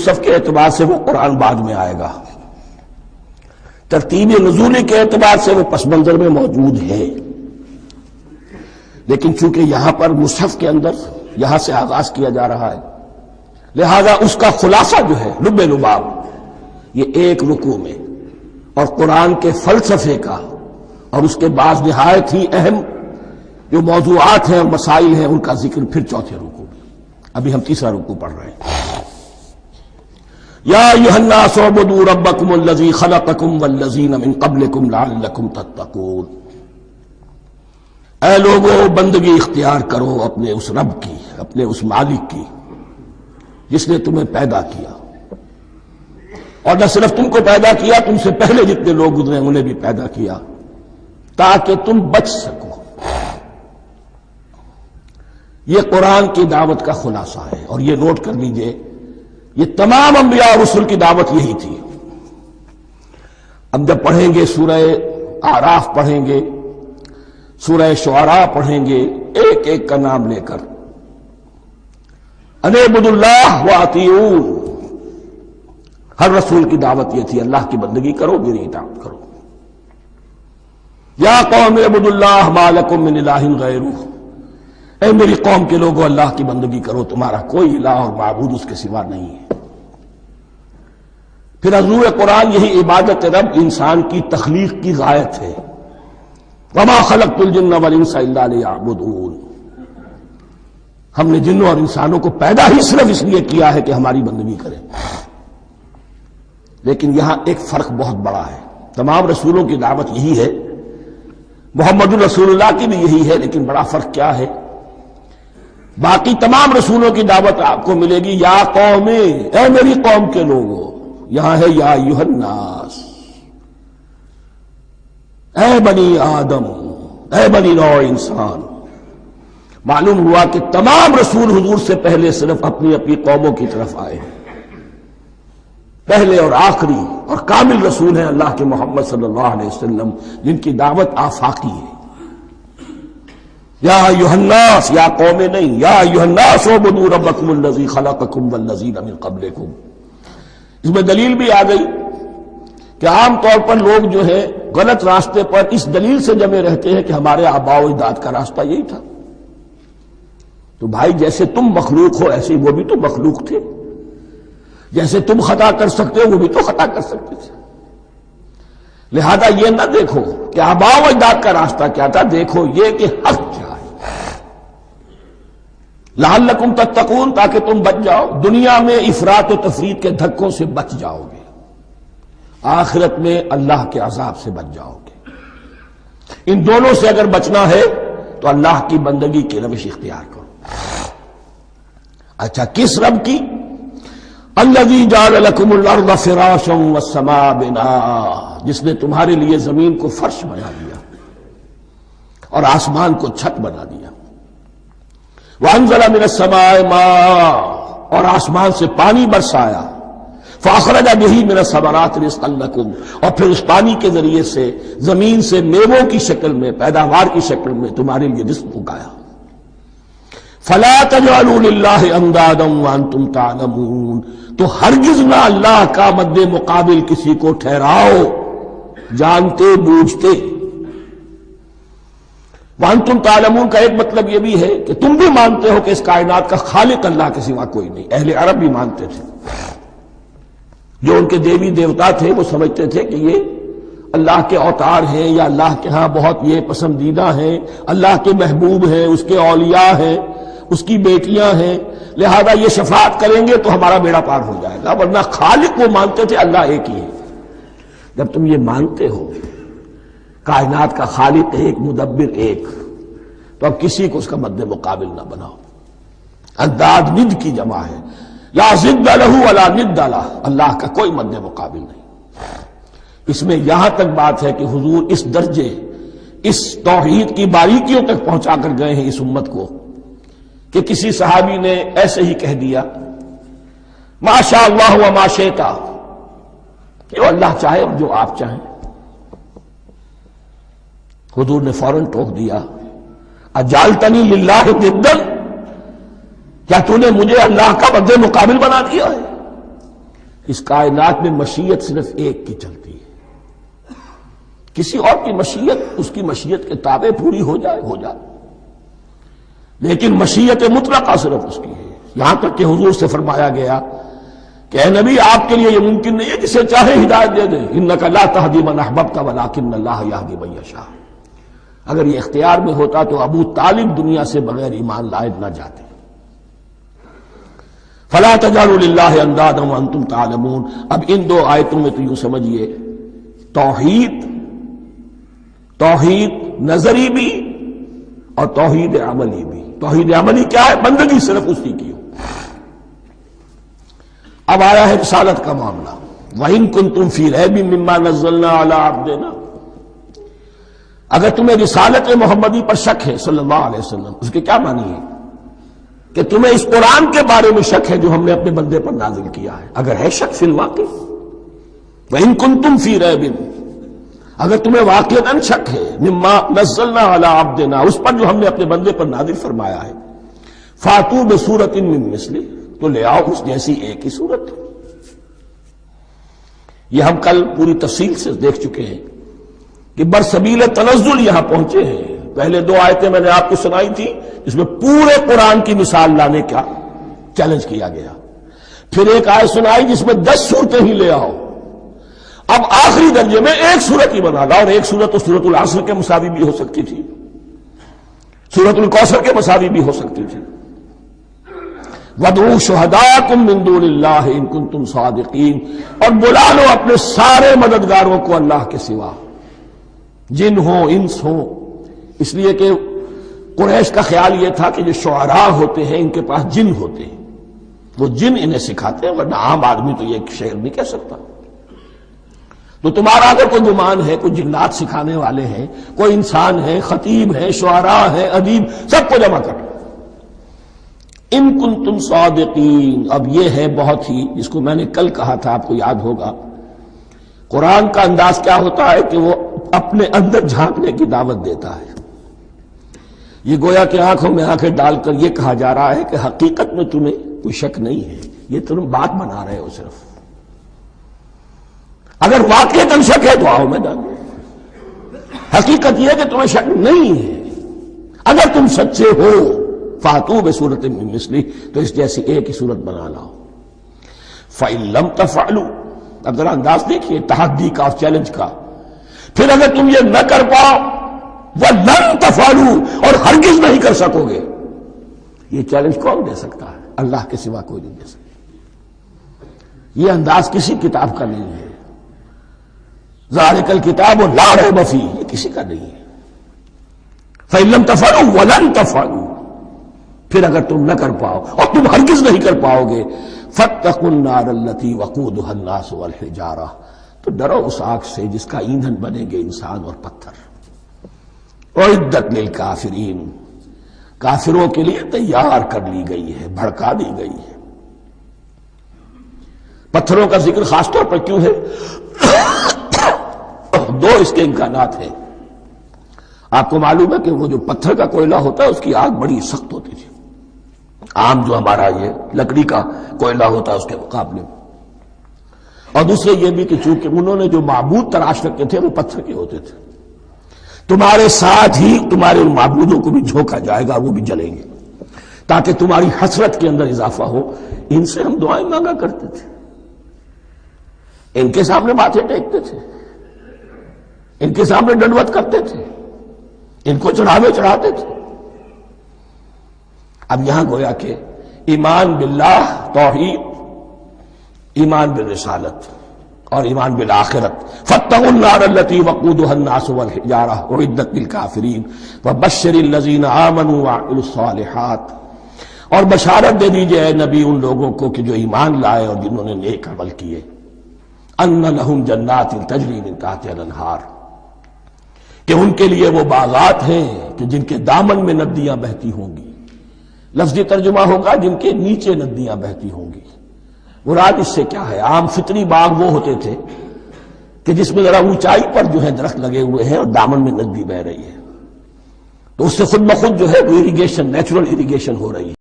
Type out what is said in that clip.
مصحف کے اعتبار سے وہ قرآن بعد میں آئے گا، ترتیب نزول کے اعتبار سے وہ پس منظر میں موجود ہے، لیکن چونکہ یہاں پر مصحف کے اندر یہاں سے آغاز کیا جا رہا ہے، لہذا اس کا خلاصہ جو ہے لب لباب یہ ایک رکوع میں، اور قرآن کے فلسفے کا اور اس کے بعض نہایت ہی اہم جو موضوعات ہیں اور مسائل ہیں ان کا ذکر پھر چوتھے رکوع میں۔ ابھی ہم تیسرا رکوع پڑھ رہے ہیں۔ یا ایھا الناس اعبدوا ربکم الذی خلقکم والذین من قبلکم لعلکم تتقون، اے لوگو بندگی اختیار کرو اپنے اس رب کی، اپنے اس مالک کی جس نے تمہیں پیدا کیا، اور نہ صرف تم کو پیدا کیا، تم سے پہلے جتنے لوگ گزرے انہیں بھی پیدا کیا تاکہ تم بچ سکو۔ یہ قرآن کی دعوت کا خلاصہ ہے، اور یہ نوٹ کر لیجئے یہ تمام انبیاء اور رسل کی دعوت یہی تھی۔ اب جب پڑھیں گے سورہ اعراف پڑھیں گے، سورہ شعراء پڑھیں گے، ایک ایک کا نام لے کر ان اعبدوا اللہ واطیعون، ہر رسول کی دعوت یہ تھی اللہ کی بندگی کرو، میری اطاعت کرو۔ یا قوم اعبدوا اللہ ما لکم من الہ غیرہ، اے میری قوم کے لوگوں اللہ کی بندگی کرو، تمہارا کوئی الہ اور معبود اس کے سوا نہیں ہے۔ پھر حضور قرآن یہی عبادت رب انسان کی تخلیق کی غایت ہے، وما خلقت الجن والانس الا لیعبدون، ہم نے جنوں اور انسانوں کو پیدا ہی صرف اس لیے کیا ہے کہ ہماری بندگی کریں۔ لیکن یہاں ایک فرق بہت بڑا ہے، تمام رسولوں کی دعوت یہی ہے، محمد الرسول اللہ کی بھی یہی ہے، لیکن بڑا فرق کیا ہے؟ باقی تمام رسولوں کی دعوت آپ کو ملے گی یا قوم، اے میری قوم کے لوگوں، یہاں ہے یا ایھا الناس، اے بنی آدم، اے بنی نوع انسان۔ معلوم ہوا کہ تمام رسول حضور سے پہلے صرف اپنی اپنی قوموں کی طرف آئے ہیں، پہلے اور آخری اور کامل رسول ہیں اللہ کے محمد صلی اللہ علیہ وسلم، جن کی دعوت آفاقی ہے۔ یا ایھا الناس، یا قوم نہیں، یا ایھا الناس اعبدوا ربکم الذی خلقکم والذین من قبلکم۔ اس میں دلیل بھی آ گئی کہ عام طور پر لوگ جو ہے غلط راستے پر اس دلیل سے جمے رہتے ہیں کہ ہمارے آباء و اجداد کا راستہ یہی تھا۔ تو بھائی جیسے تم مخلوق ہو ایسے وہ بھی تو مخلوق تھے، جیسے تم خطا کر سکتے ہو وہ بھی تو خطا کر سکتے تھے۔ لہذا یہ نہ دیکھو کہ آباء و اجداد کا راستہ کیا تھا، دیکھو یہ کہ حق کیا ہے، لعلکم تتقون، تاکہ تم بچ جاؤ، دنیا میں افراط و تفریط کے دھکوں سے بچ جاؤ گے، آخرت میں اللہ کے عذاب سے بچ جاؤ گے۔ ان دونوں سے اگر بچنا ہے تو اللہ کی بندگی کی روش اختیار کرو۔ اچھا کس رب کی؟ الذی جعل لکم الارض فراشا والسماء بناء، جس نے تمہارے لیے زمین کو فرش بنا دیا اور آسمان کو چھت بنا دیا۔ وانزل من السماء ماء، اور آسمان سے پانی برسایا۔ فاخرج بہ من الثمرات رزقا لکم، اور پھر اس پانی کے ذریعے سے زمین سے میووں کی شکل میں، پیداوار کی شکل میں تمہارے لیے رزق اگایا۔ فلا تجعلوا للہ اندادا وانتم تعلمون، تو ہرگز نہ اللہ کا مد مقابل کسی کو ٹھہراؤ جانتے بوجھتے۔ وانتم تعلمون کا ایک مطلب یہ بھی ہے کہ تم بھی مانتے ہو کہ اس کائنات کا خالق اللہ کے سوا کوئی نہیں۔ اہل عرب بھی مانتے تھے، جو ان کے دیوی دیوتا تھے وہ سمجھتے تھے کہ یہ اللہ کے اوتار ہیں یا اللہ کے ہاں بہت یہ پسندیدہ ہیں، اللہ کے محبوب ہیں، اس کے اولیاء ہیں، اس کی بیٹیاں ہیں، لہذا یہ شفاعت کریں گے تو ہمارا بیڑا پار ہو جائے گا، ورنہ خالق وہ مانتے تھے اللہ ایک ہی ہے۔ جب تم یہ مانتے ہو کائنات کا خالق ایک، مدبر ایک، تو اب کسی کو اس کا مد مقابل نہ بناؤ۔ انداد ند کی جمع ہے، لا ضد لہ ولا ند لہ، اللہ کا کوئی مد مقابل نہیں۔ اس میں یہاں تک بات ہے کہ حضور اس درجے، اس توحید کی باریکیوں تک پہنچا کر گئے ہیں اس امت کو کہ کسی صحابی نے ایسے ہی کہہ دیا ما شاء اللہ و ما شئت، جو اللہ چاہے اور جو آپ چاہیں۔ حضور نے فوراً ٹوک دیا اجعلتنی للہ ندا، کیا تو نے مجھے اللہ کا مد مقابل بنا دیا ہے؟ اس کائنات میں مشیت صرف ایک کی چلتی ہے، کسی اور کی مشیت اس کی مشیت کے تابع پوری ہو جائے، لیکن مشیت مطلقہ صرف اس کی ہے۔ یہاں تک کہ حضور سے فرمایا گیا کہ اے نبی آپ کے لیے یہ ممکن نہیں ہے جسے چاہے ہدایت دے دیں، انک لا تہدی من احببت ولکن اللہ یہدی من یشاء۔ اگر یہ اختیار میں ہوتا تو ابو طالب دنیا سے بغیر ایمان لائے نہ جاتے۔ فلا تجعلوا للہ اندادا وانتم تعلمون۔ اب ان دو آیتوں میں تو یوں سمجھیے توحید نظری بھی اور توحید عملی بھی۔ توحید عملی کیا ہے؟ بندگی صرف اسی کی ہو۔ اب آیا ہے رسالت کا معاملہ، وَإِن كُنتُمْ فِي رَيْبٍ مِّمَّا نَزَّلْنَا عَلَىٰ عَبْدِنَا۔ اگر تمہیں رسالت محمدی پر شک ہے صلی اللہ علیہ وسلم، اس کے کیا معنی ہے؟ کہ تمہیں اس قرآن کے بارے میں شک ہے جو ہم نے اپنے بندے پر نازل کیا ہے۔ اگر ہے شک فی الواقع، وَإِن كُنتُمْ فِي رَيْبٍ، اگر تمہیں واقعتاً شک ہے مما نزلنا علی عبدنا، اس پر جو ہم نے اپنے بندے پر نازل فرمایا ہے، فاتوا بسورۃ من مثلہ، تو لے آؤ اس جیسی ایک ہی صورت۔ یہ ہم کل پوری تفصیل سے دیکھ چکے ہیں کہ برسبیل تنزل یہاں پہنچے ہیں۔ پہلے دو آیتیں میں نے آپ کو سنائی تھی جس میں پورے قرآن کی مثال لانے کا چیلنج کیا گیا، پھر ایک آیت سنائی جس میں 10 صورتیں ہی لے آؤ، اب آخری درجے میں ایک صورت ہی بنا لا، اور ایک صورت تو سورۃ العصر کے مساوی بھی ہو سکتی تھی، سورۃ الکوثر کے مساوی بھی ہو سکتی تھی۔ وَادْعُوا شُهَدَاءَكُم مِّن دُونِ اللَّهِ إِن كُنتُمْ صَادِقِينَ، اور بلا لو اپنے سارے مددگاروں کو اللہ کے سوا، جن ہوں انس ہوں، اس لیے کہ قریش کا خیال یہ تھا کہ جو شعراء ہوتے ہیں ان کے پاس جن ہوتے ہیں، وہ جن انہیں سکھاتے ہیں، ورنہ عام آدمی تو یہ شعر نہیں کہہ سکتا۔ تو تمہارا اگر کوئی گمان ہے کوئی جنات سکھانے والے ہیں، کوئی انسان ہے، خطیب ہے، شعراء ہے، ادیب، سب کو جمع کر، ان کنتم صادقین۔ اب یہ ہے بہت ہی، جس کو میں نے کل کہا تھا آپ کو یاد ہوگا، قرآن کا انداز کیا ہوتا ہے کہ وہ اپنے اندر جھانکنے کی دعوت دیتا ہے۔ یہ گویا کہ آنکھوں میں آنکھیں ڈال کر یہ کہا جا رہا ہے کہ حقیقت میں تمہیں کوئی شک نہیں ہے، یہ تم بات بنا رہے ہو صرف، اگر واقعتاً شک ہے تو آؤ میدان میں۔ حقیقت یہ ہے کہ تمہیں شک نہیں ہے، اگر تم سچے ہو فاتوا بسورۃ من مثلہ، تو اس جیسی ایک ہی صورت بنا لاؤ۔ فإن لم تفعلوا، اب ذرا انداز دیکھیے تحدی کا اور چیلنج کا، پھر اگر تم یہ نہ کر پاؤ وَلَن تَفْعَلُوا، اور ہرگز نہیں کر سکو گے، یہ چیلنج کون دے سکتا ہے؟ اللہ کے سوا کوئی نہیں دے سکتا۔ یہ انداز کسی کتاب کا نہیں ہے، ذَلِكَ الْكِتَابُ لَا رَيْبَ فِيهِ، یہ کسی کا نہیں ہے۔ فَإِن لَمْ تَفْعَلُوا وَلَن تَفْعَلُوا، پھر اگر تم نہ کر پاؤ اور تم ہرگز نہیں کر پاؤ گے، فَاتَّقُوا النَّارَ الَّتِي وَقُودُهَا النَّاسُ وَالْحِجَارَةُ، تو ڈرو اس آگ سے جس کا ایندھن بنیں گے انسان اور پتھر۔ اعدت للکافرین، کافروں کے لیے تیار کر لی گئی ہے، بھڑکا دی گئی ہے۔ پتھروں کا ذکر خاص طور پر کیوں ہے؟ دو اس کے امکانات ہیں۔ آپ کو معلوم ہے کہ وہ جو پتھر کا کوئلہ ہوتا ہے اس کی آگ بڑی سخت ہوتی تھی، عام جو ہمارا یہ لکڑی کا کوئلہ ہوتا ہے اس کے مقابلے میں، اور دوسرے یہ بھی کہ چونکہ انہوں نے جو معبود تراش رکھے تھے وہ پتھر کے ہوتے تھے، تمہارے ساتھ ہی تمہارے ان معبودوں کو بھی جھونکا جائے گا، وہ بھی جلیں گے، تاکہ تمہاری حسرت کے اندر اضافہ ہو۔ ان سے ہم دعائیں مانگا کرتے تھے، ان کے سامنے ماتھے ٹیکتے تھے، ان کے سامنے ڈنڈوت کرتے تھے، ان کو چڑھاوے چڑھاتے تھے۔ اب یہاں گویا کہ ایمان باللہ توحید، ایمان بالرسالت اور ایمان بالآخرت، فاتقوا النار التي وقودها الناس والحجارة اعدت للكافرين وبشر الذين آمنوا وعملوا الصالحات، اور بشارت دے دیجئے اے نبی ان لوگوں کو کہ جو ایمان لائے اور جنہوں نے نیک عمل کیے، ان لهم جنات تجری من تحتها الانہار، کہ ان کے لیے وہ باغات ہیں کہ جن کے دامن میں ندیاں بہتی ہوں گی، لفظی ترجمہ ہوگا جن کے نیچے ندیاں بہتی ہوں گی۔ مراد اس سے کیا ہے؟ عام فطری باغ وہ ہوتے تھے کہ جس میں ذرا اونچائی پر جو ہے درخت لگے ہوئے ہیں اور دامن میں ندی بہ رہی ہے، تو اس سے خود بخود جو ہے وہ اریگیشن، نیچرل اریگیشن ہو رہی ہے۔